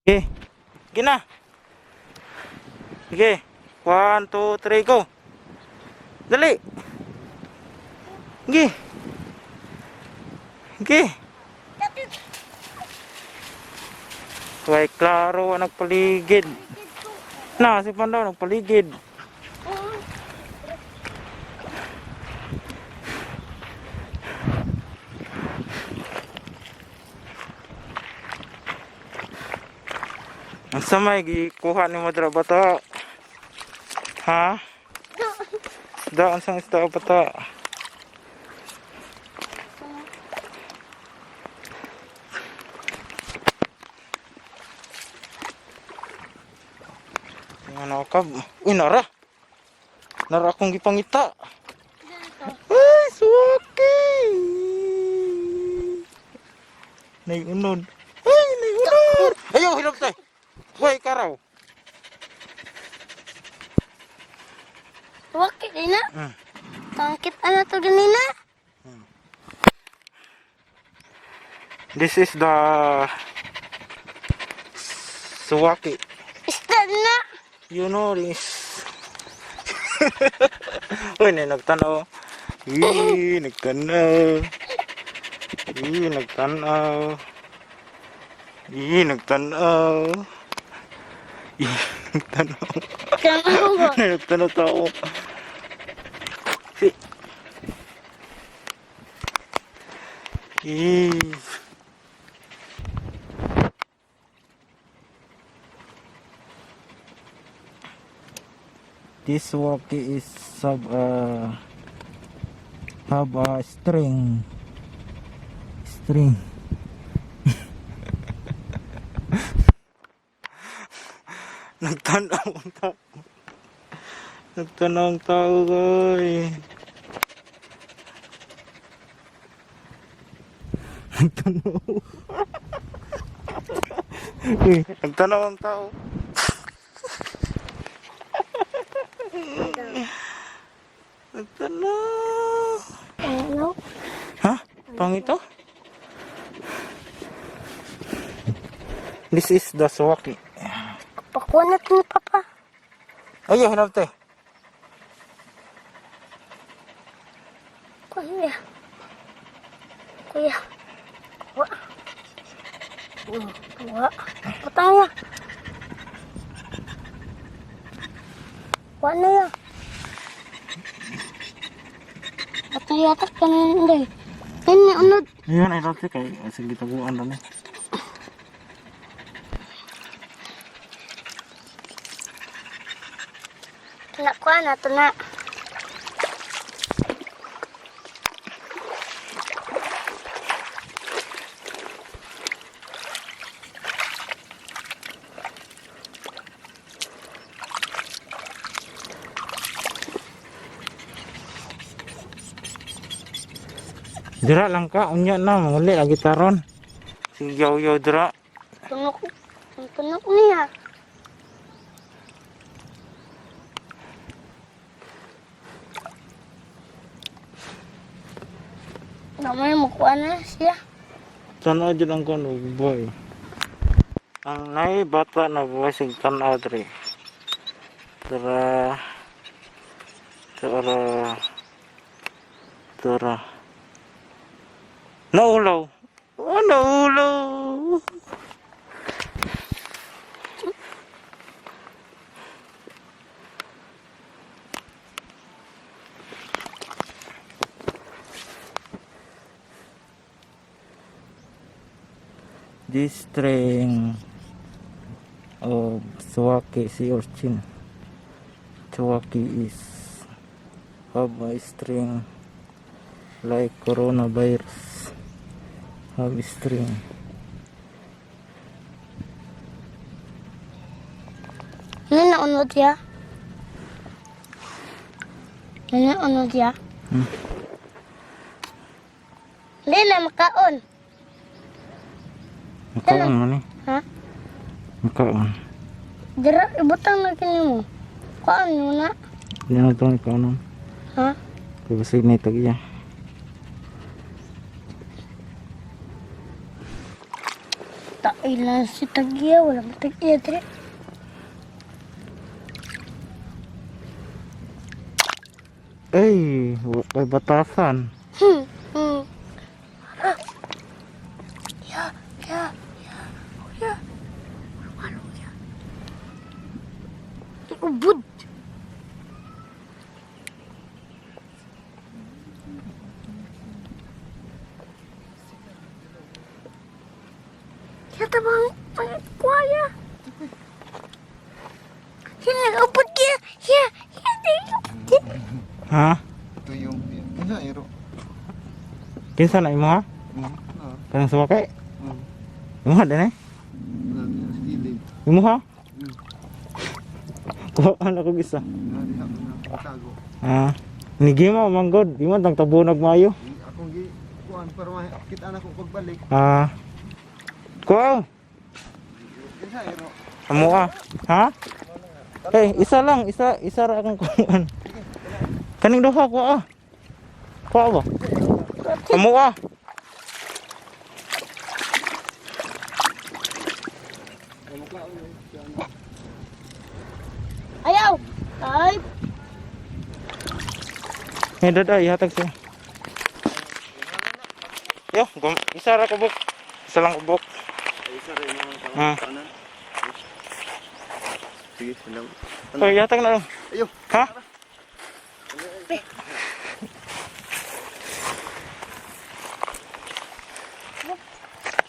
Okay. Sige na. Sige. 1, 2, 3, go. Dali. Sige. Sige. Tuway klaro ang nagpaligid. Na, si Pandaw nagpaligid. Ang samay, gikuha ni mo dra bata. Ha? Daan sang isda bata. Ano ka? Uy, nara. Nara akong gipangita. Ay, suwaki. Naiunod. Ay, naiunod. Ayaw, hilap tayo. Huwag karaw. Wakit na. Tangkit ano to ganina? This is the suwaki. Isda na. You know this. Uy, nagtanaw. Nagtanaw. Nagtanaw. Nagtanaw. Nagtanaw. Kamo ba? Nagtanaw tao. Si. This walkie is have a string. Nagtanaw ang tao. Nagtanaw ang tao, guys. Nagtanaw. Uy, nagtanaw ang tao. Nagtanaw. Ano? Ha? Pangito? This is the suwaki. Pakuha natin ni Papa. Ayaw, hanap tayo. Kuya. Kuya. Kuha. Kuha. Patang ya. Kuha na ya. Patang yatak ka na yun, Day. Ini unod. Ayan, ay rati kay sige taguan na ni. Nakuha na ito na. Dira lang ka, unya na, muli lagi taron. Si yaw dira. Tunok. Tunok niya. Namay makuha na siya. Tanaw dyan ang kono, boy. Ang nai bata na boy, sig tanaw diri. Tara. Naulaw. Oh, naulaw. This string of suwaki sea urchin. Suwaki is have a string like coronavirus. Have a string. Ano na unod ya? Ano na unod ya? Hindi na makaon. Makaon man eh. Ha? Makaon. Dira, ibutang na kini mo. Kaon mo na. Hindi na ito ikaw nun. Ha? Kaya basig na itag iya. Ilan si Tagiya, wala mo Tagiya dire. Ay, may batasan. Hmm. Hmm. Ya, ya, ya. Oh, ya. Ano ya? Ubod. Kaya tabang pangkuaya. Sila ubod kaya. Ya, ya, ya. Ha? Ito yung iro. Kinsa na imo ha? Kanang sumakay? Imo din eh? Stealing. Imo ha? Kuhaan ako isa. Tago. Ah, nigi mo manggod. Di man tang tabunag maayo. Akong gi kuan para makita na ko pagbalik. Ah. Kuha. Kinsa iro? Amo ah. Ha? Eh, isa lang, isa ra akong kuhaan. Kaning duha ko ah. Kuha ba? Amo ah. Ayaw. Ay, Eh, daday, hatag siya. Yo, isa ra kubok. Isa lang kubok. Isa rin yung Ah. kanan. Sige, salam. So, hatag na lang. Ayo. Ha?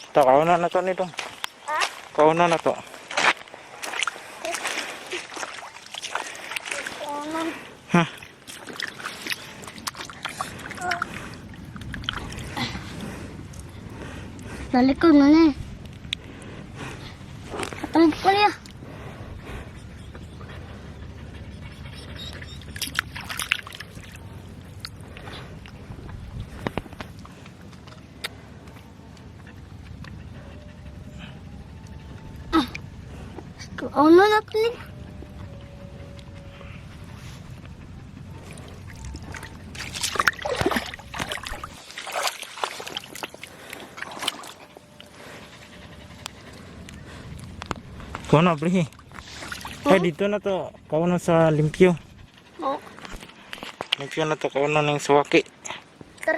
Ito, kauna na to nito. Kauna na to. Ha? nalikod na na eh. Atang ko niya. Ano na ito niya? Kauna, pre. Eh, dito na to. Kauna sa limpyo. Oh, Limpyo na to. Kauna ng suwaki. tara.